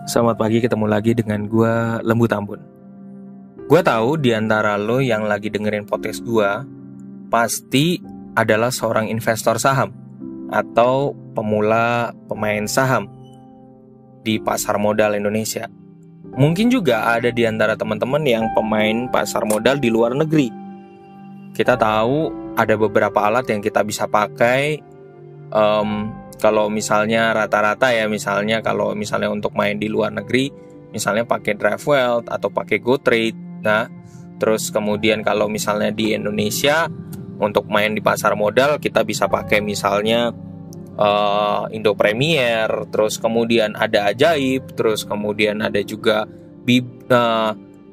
Selamat pagi, ketemu lagi dengan gue, Lembu Tambun. Gue tahu di antara lo yang lagi dengerin podcast gue pasti adalah seorang investor saham atau pemula pemain saham di pasar modal Indonesia. Mungkin juga ada di antara teman-teman yang pemain pasar modal di luar negeri. Kita tahu ada beberapa alat yang kita bisa pakai. Kalau misalnya rata-rata ya, misalnya kalau misalnya untuk main di luar negeri, misalnya pakai DriveWealth atau pakai GoTrade. Nah, terus kemudian kalau misalnya di Indonesia untuk main di pasar modal kita bisa pakai misalnya Indo Premier, terus kemudian ada Ajaib, terus kemudian ada juga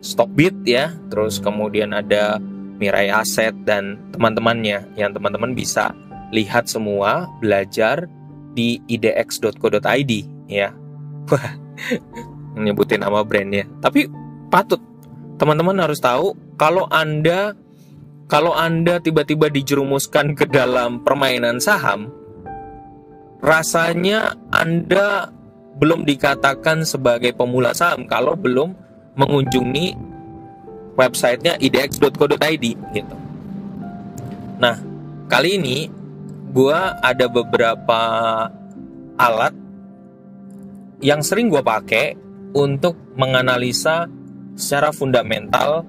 Stockbit ya, terus kemudian ada Mirai Asset dan teman-temannya yang teman-teman bisa lihat semua, belajar di idx.co.id ya. Wah, nyebutin nama brandnya. Tapi patut teman-teman harus tahu kalau Anda tiba-tiba dijerumuskan ke dalam permainan saham, rasanya Anda belum dikatakan sebagai pemula saham kalau belum mengunjungi websitenya idx.co.id gitu. Nah, kali ini gue ada beberapa alat yang sering gue pakai untuk menganalisa secara fundamental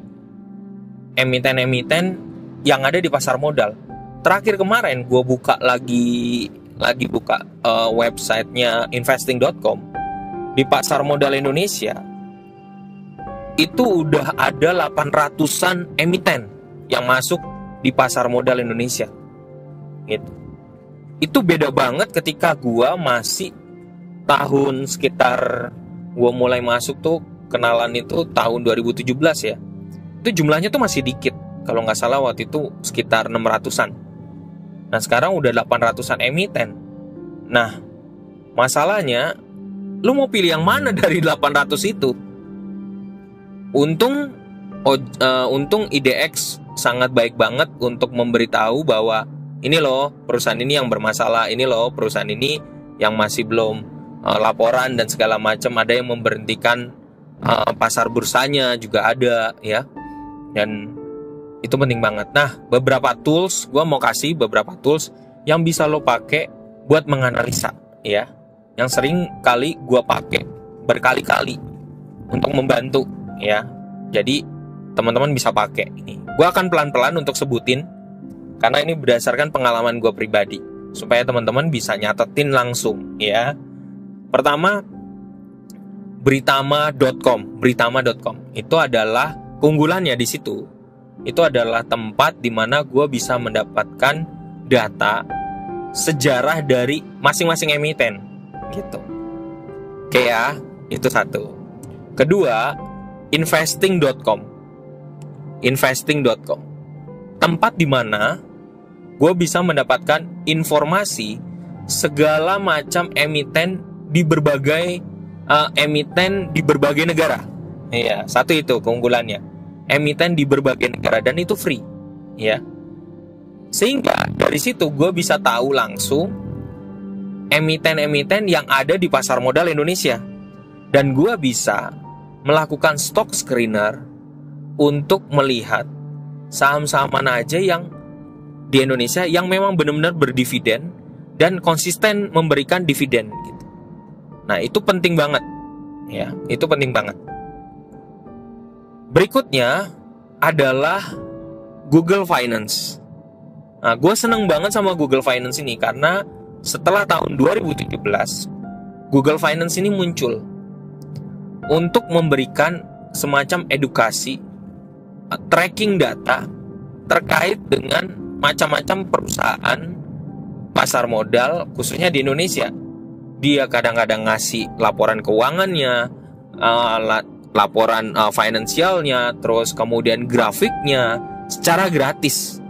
emiten-emiten yang ada di pasar modal. Terakhir kemarin gue buka lagi buka websitenya investing.com. Di pasar modal Indonesia itu udah ada 800-an emiten yang masuk di pasar modal Indonesia gitu. Itu beda banget ketika gua masih tahun sekitar gua mulai masuk tuh, kenalan itu tahun 2017 ya. Itu jumlahnya tuh masih dikit. Kalau nggak salah waktu itu sekitar 600-an. Nah sekarang udah 800-an emiten. Nah masalahnya, lu mau pilih yang mana dari 800 itu? Untung IDX sangat baik banget untuk memberitahu bahwa ini loh perusahaan ini yang bermasalah, ini loh perusahaan ini yang masih belum laporan dan segala macam. Ada yang memberhentikan pasar bursanya juga ada ya. Dan itu penting banget. Nah, beberapa tools, gue mau kasih beberapa tools yang bisa lo pakai buat menganalisa ya. Yang sering kali gue pakai berkali-kali untuk membantu ya. Jadi teman-teman bisa pakai ini. Gue akan pelan-pelan untuk sebutin karena ini berdasarkan pengalaman gue pribadi, supaya teman-teman bisa nyatetin langsung ya. Pertama, Britama.com itu adalah keunggulannya di situ. Itu adalah tempat di mana gue bisa mendapatkan data sejarah dari masing-masing emiten gitu. Oke ya, itu satu. Kedua, investing.com. Tempat di mana gue bisa mendapatkan informasi segala macam emiten di berbagai negara. Iya, satu itu keunggulannya. Emiten di berbagai negara dan itu free, ya. Sehingga dari situ gue bisa tahu langsung emiten-emiten yang ada di pasar modal Indonesia. Dan gue bisa melakukan stock screener untuk melihat saham-saham mana aja yang di Indonesia yang memang benar-benar berdividen dan konsisten memberikan dividen gitu. Nah, itu penting banget. Ya, itu penting banget. Berikutnya adalah Google Finance. Nah, gue seneng banget sama Google Finance ini karena setelah tahun 2017 Google Finance ini muncul untuk memberikan semacam edukasi, tracking data terkait dengan macam-macam perusahaan pasar modal khususnya di Indonesia. Dia kadang-kadang ngasih laporan keuangannya, laporan finansialnya, terus kemudian grafiknya secara gratis.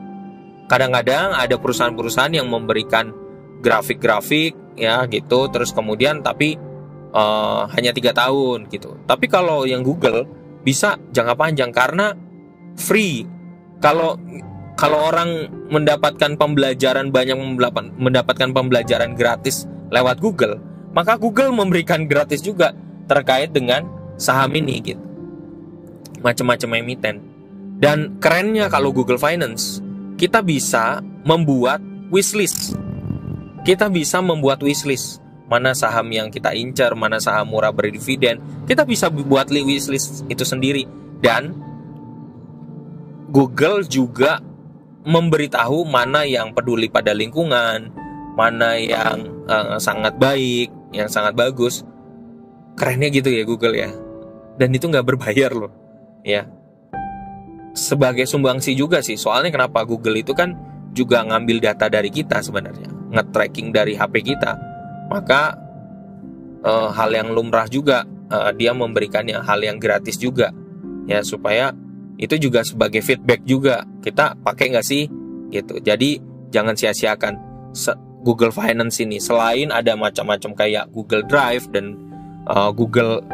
Kadang-kadang ada perusahaan-perusahaan yang memberikan grafik-grafik ya gitu, terus kemudian tapi hanya 3 tahun gitu. Tapi kalau yang Google bisa jangka panjang karena free. Kalau orang mendapatkan pembelajaran mendapatkan pembelajaran gratis lewat Google, maka Google memberikan gratis juga terkait dengan saham ini gitu. Macam-macam emiten. Dan kerennya kalau Google Finance, kita bisa membuat wishlist. Kita bisa membuat wishlist. Mana saham yang kita incar, mana saham murah berdividen. Kita bisa buat wishlist itu sendiri. Dan Google juga memberitahu mana yang peduli pada lingkungan, mana yang sangat baik, yang sangat bagus. Kerennya gitu ya Google ya. Dan itu nggak berbayar loh, ya. Sebagai sumbangsi juga sih. Soalnya kenapa? Google itu kan juga ngambil data dari kita sebenarnya, nge-tracking dari HP kita. Maka hal yang lumrah juga, dia memberikannya hal yang gratis juga, ya, supaya itu juga sebagai feedback juga, kita pakai nggak sih gitu. Jadi jangan sia-siakan Google Finance ini. Selain ada macam-macam kayak Google Drive dan Google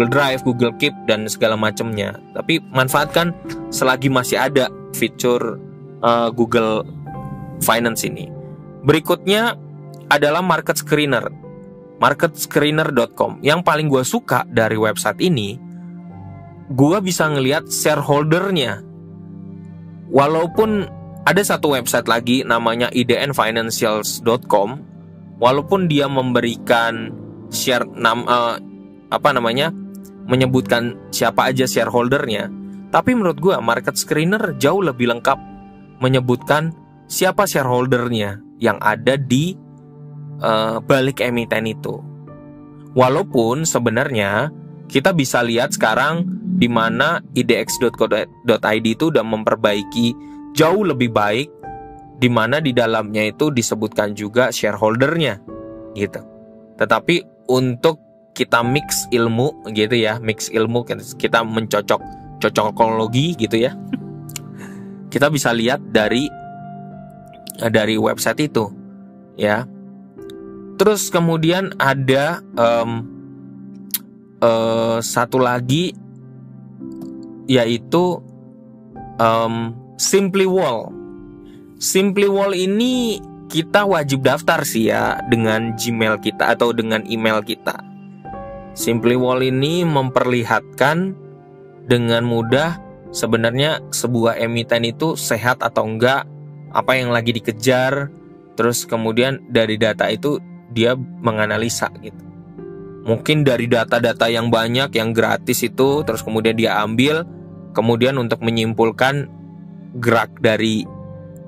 Drive, Google Keep dan segala macamnya, tapi manfaatkan selagi masih ada fitur Google Finance ini. Berikutnya adalah market screener, marketscreener.com. Yang paling gue suka dari website ini, gue bisa ngelihat shareholdernya. Walaupun ada satu website lagi namanya idnfinancials.com, walaupun dia memberikan menyebutkan siapa aja shareholdernya, tapi menurut gue market screener jauh lebih lengkap menyebutkan siapa shareholdernya yang ada di balik emiten itu. Walaupun sebenarnya kita bisa lihat sekarang di mana idx.co.id itu udah memperbaiki jauh lebih baik, di mana di dalamnya itu disebutkan juga shareholdernya gitu. Tetapi untuk kita mix ilmu gitu ya, kita cocokologi gitu ya. Kita bisa lihat dari website itu ya. Terus kemudian ada satu lagi, yaitu Simply Wall. Simply Wall ini kita wajib daftar sih ya dengan Gmail kita atau dengan email kita. Simply Wall ini memperlihatkan dengan mudah sebenarnya sebuah emiten itu sehat atau enggak, apa yang lagi dikejar. Terus kemudian dari data itu dia menganalisa gitu. Mungkin dari data-data yang banyak yang gratis itu, terus kemudian dia ambil, kemudian untuk menyimpulkan gerak dari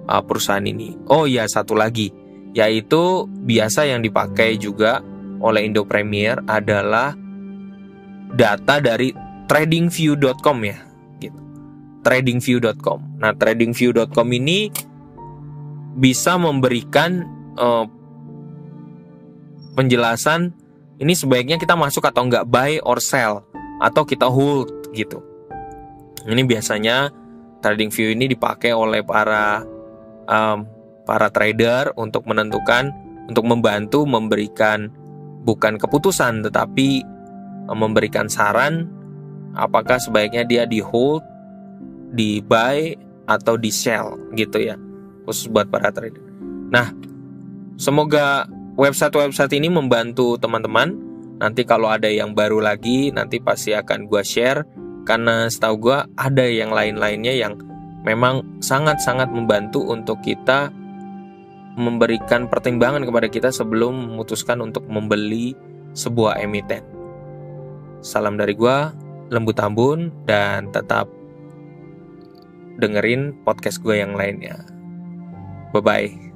perusahaan ini. Oh ya, satu lagi, yaitu biasa yang dipakai juga oleh Indo Premier adalah data dari tradingview.com ya gitu. Tradingview.com. Nah, tradingview.com ini bisa memberikan penjelasan ini sebaiknya kita masuk atau enggak, buy or sell, atau kita hold gitu. Ini biasanya TradingView ini dipakai oleh para trader untuk menentukan, untuk membantu memberikan bukan keputusan tetapi memberikan saran apakah sebaiknya dia di hold, di buy atau di sell gitu ya, khusus buat para trader. Nah, semoga website ini membantu teman-teman. Nanti kalau ada yang baru lagi nanti pasti akan gue share, karena setahu gue ada yang lain-lainnya yang memang sangat-sangat membantu untuk kita memberikan pertimbangan kepada kita sebelum memutuskan untuk membeli sebuah emiten. Salam dari gue, Lembu Tambun, dan tetap dengerin podcast gue yang lainnya. Bye-bye.